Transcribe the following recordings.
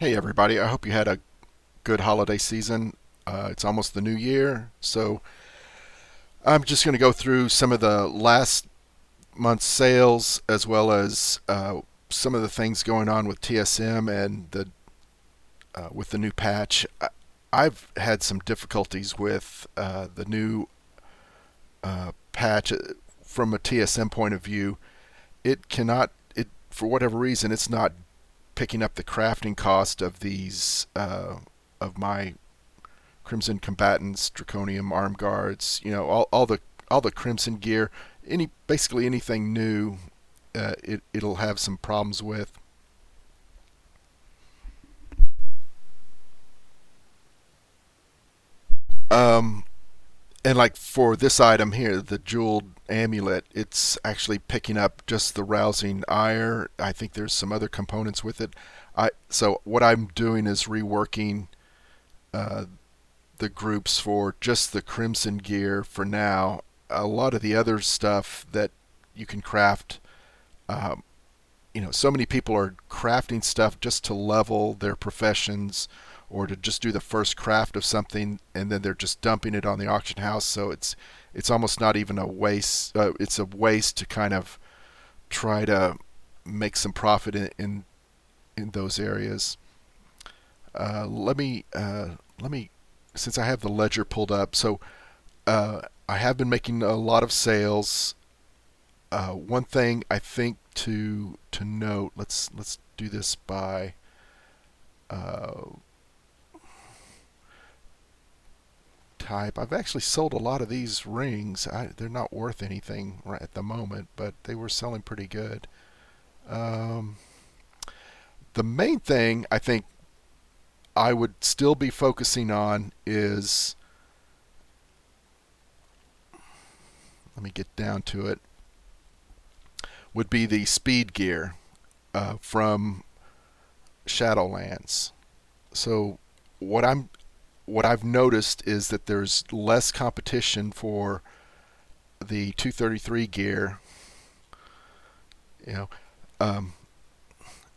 Hey everybody, I hope you had a good holiday season. It's almost the new year, so I'm just going to go through some of the last month's sales as well as some of the things going on with TSM and with the new patch. I've had some difficulties with the new patch from a TSM point of view. It cannot, for whatever reason, it's not picking up the crafting cost of these of my Crimson Combatants, Draconium Arm Guards, all the Crimson gear, basically anything new, it'll have some problems with. Um, and like for this item here, the jeweled amulet, it's actually picking up just the rousing ire. I think there's some other components with it. So what I'm doing is reworking uh, the groups for just the crimson gear for now. A lot of the other stuff that you can craft, um, so many people are crafting stuff just to level their professions or to just do the first craft of something, and then they're just dumping it on the auction house. So it's almost not even a waste. It's a waste to kind of try to make some profit in those areas. Let me since I have the ledger pulled up. So I have been making a lot of sales. One thing I think to note. Let's do this by uh, type. I've actually sold a lot of these rings. They're not worth anything right at the moment, but they were selling pretty good. Um, the main thing I think I would still be focusing on is, let me get down to it, would be the speed gear from Shadowlands. So what I'm what I've noticed is that there's less competition for the 233 gear, you know, um,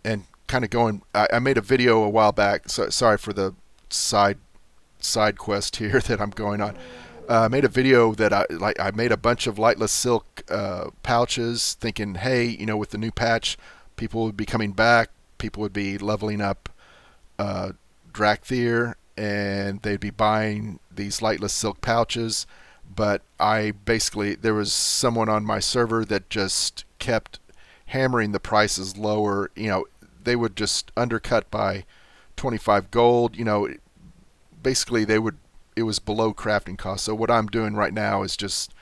and kind of going. I made a video a while back. So, sorry for the side side quest here that I'm going on. I made a video that I made a bunch of lightless silk pouches, thinking, hey, with the new patch, people would be coming back, people would be leveling up uh, Drakthir, and they'd be buying these lightless silk pouches. But there was someone on my server that just kept hammering the prices lower. They would just undercut by 25 gold. Basically it was below crafting cost. So what I'm doing right now is just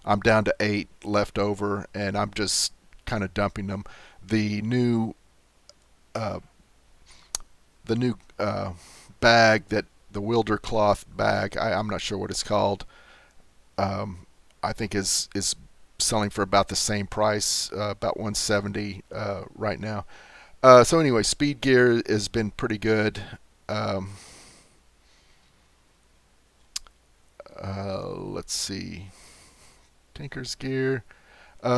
I'm down to 8 left over, and I'm just kind of dumping them. The new uh, the new bag, that the Wilder cloth bag, I'm not sure what it's called. I think is selling for about the same price, about 170 right now. So anyway, speed gear has been pretty good. Um, let's see, Tinker's gear.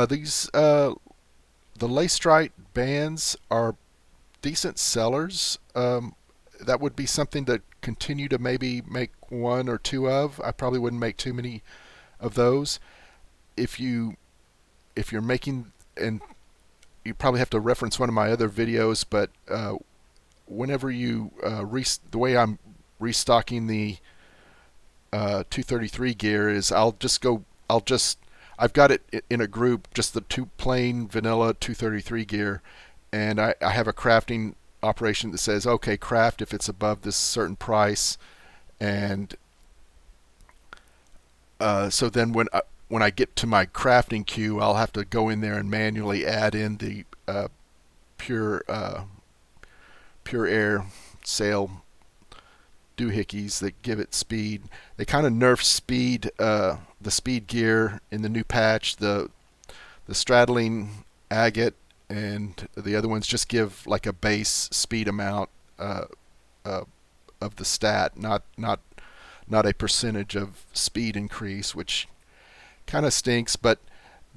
These the lace-striped bands are decent sellers. That would be something to continue to maybe make one or two of. I probably wouldn't make too many of those. If you if you're making, and you probably have to reference one of my other videos, but whenever you the way I'm restocking the 233 gear is I've got it in a group, just the two plain vanilla 233 gear, and I have a crafting operation that says, okay, craft if it's above this certain price. And so then when I get to my crafting queue, I'll have to go in there and manually add in the pure pure air sail doohickeys that give it speed. They kind of nerf speed, the speed gear in the new patch. The straddling agate and the other ones just give like a base speed amount uh, of the stat, not a percentage of speed increase, which kind of stinks. But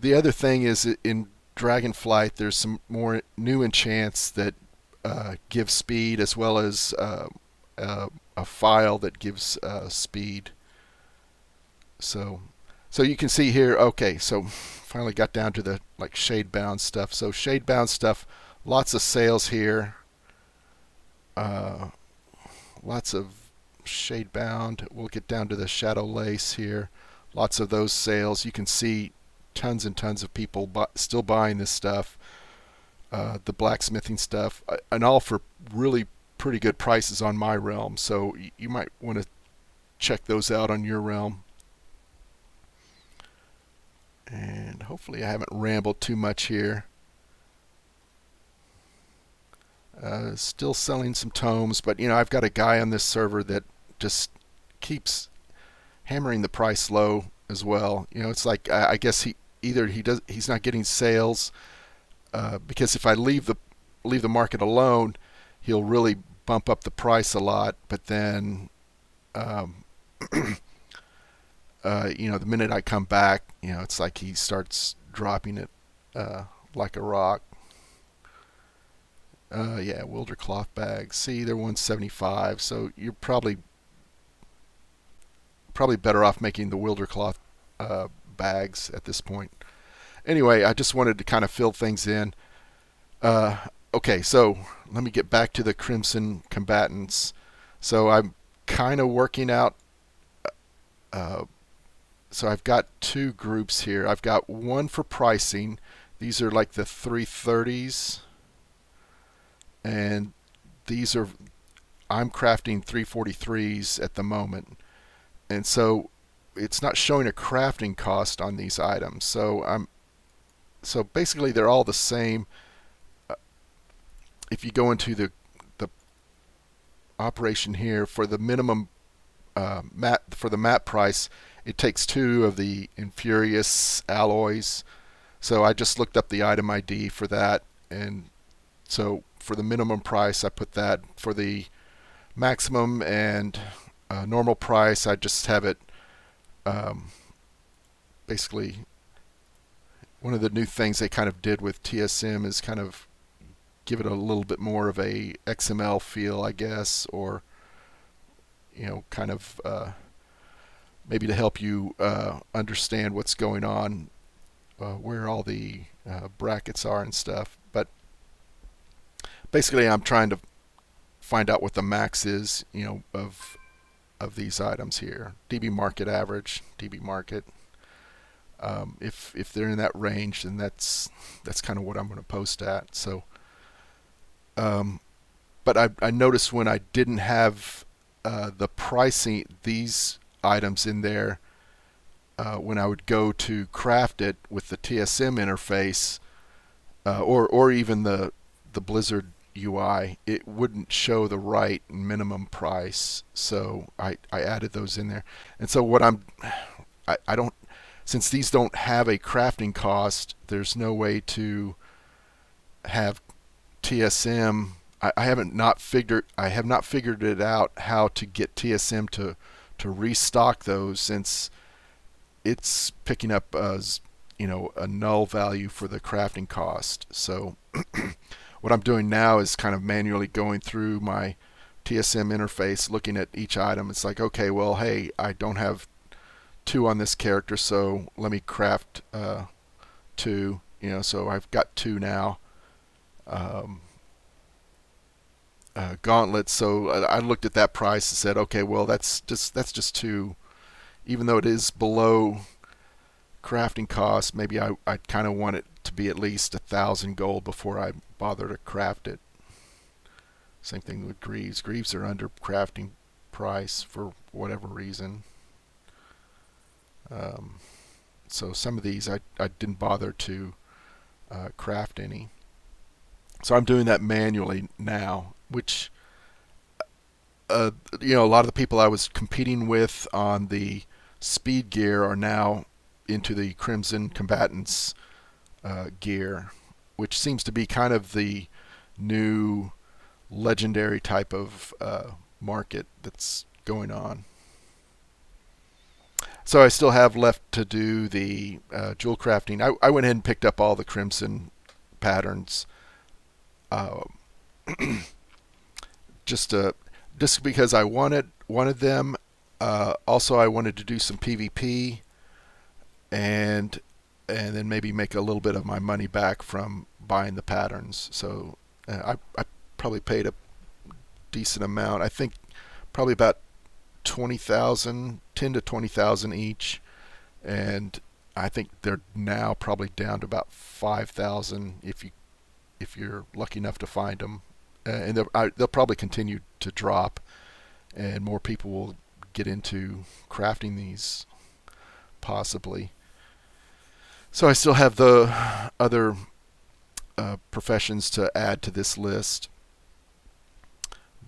the other thing is, in Dragonflight, there's some more new enchants that give speed, as well as a file that gives speed. So so you can see here, okay, so finally got down to the like shade bound stuff. So shade bound stuff, lots of sales here, lots of shade bound. We'll get down to the shadow lace here, lots of those sales. You can see tons and tons of people still buying this stuff, the blacksmithing stuff, and all for really pretty good prices on my realm. So you might want to check those out on your realm. And hopefully I haven't rambled too much here. Still selling some tomes, but you know, I've got a guy on this server that just keeps hammering the price low as well. You know, it's like I guess he's not getting sales, because if I leave the market alone, he'll really bump up the price a lot. But then you know, the minute I come back, you know, it's like he starts dropping it like a rock. Yeah, Wilder cloth bags. See, they're 175. So you're probably better off making the Wilder cloth bags at this point. Anyway, I just wanted to kind of fill things in. Okay, so let me get back to the Crimson Combatants. So I'm kind of working out. So I've got two groups here. I've got one for pricing. These are like the 330s. And these are, I'm crafting 343s at the moment. And so it's not showing a crafting cost on these items. So basically they're all the same. If you go into the operation here for the minimum for the map price, it takes 2 of the Infurious alloys. So I just looked up the item ID for that, and so for the minimum price I put that. For the maximum and normal price, I just have it basically. One of the new things they kind of did with TSM is kind of give it a little bit more of a XML feel, I guess, or you know, kind of maybe to help you understand what's going on, where all the brackets are and stuff. But basically I'm trying to find out what the max is, you know, of these items here. DB market average, DB market. If they're in that range, then that's kind of what I'm going to post at. So but I noticed when I didn't have the pricing, these items in there, when I would go to craft it with the TSM interface, or even the Blizzard UI, it wouldn't show the right minimum price. So I added those in there. And so what I don't, since these don't have a crafting cost, there's no way to have TSM. I have not figured it out how to get TSM to restock those, since it's picking up as, you know, a null value for the crafting cost. So what I'm doing now is kind of manually going through my TSM interface, looking at each item. It's like, okay, well, hey, I don't have 2 on this character, so let me craft 2. You know, so I've got 2 now. Gauntlets. So I looked at that price and said, okay, well, that's just 2. Even though it is below crafting cost, maybe I kind of want it to be at least 1,000 gold before I bother to craft it. Same thing with greaves. Greaves are under crafting price for whatever reason. So some of these I didn't bother to craft any. So I'm doing that manually now, which you know, a lot of the people I was competing with on the speed gear are now into the Crimson Combatants gear, which seems to be kind of the new legendary type of market that's going on. So I still have left to do the Jewelcrafting. I went ahead and picked up all the Crimson patterns. just just because I wanted them. Also, I wanted to do some PvP and then maybe make a little bit of my money back from buying the patterns. So I probably paid a decent amount. I think probably about 20,000, 10 to 20,000 each, and I think they're now probably down to about 5,000 if you're lucky enough to find them, and they'll probably continue to drop, and more people will get into crafting these possibly. So I still have the other professions to add to this list,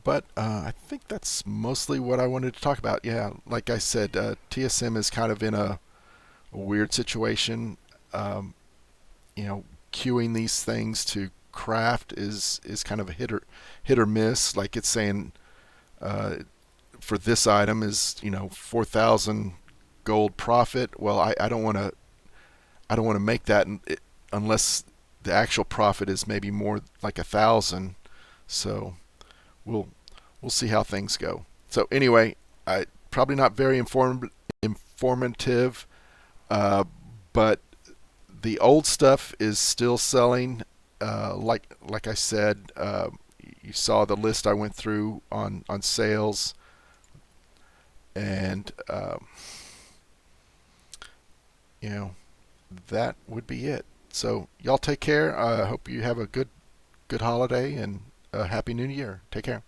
but I think that's mostly what I wanted to talk about. Yeah, like I said, TSM is kind of in a weird situation. Um, Queuing these things to craft is kind of a hit or miss. Like it's saying uh, for this item is 4,000 gold profit. Well, I don't want to make that unless the actual profit is maybe more like 1,000. So we'll we'll see how things go. So anyway, I probably not very informative, uh, but the old stuff is still selling. Like I said, you saw the list I went through on sales, and you know that would be it. So y'all take care. I hope you have a good holiday and a happy new year. Take care.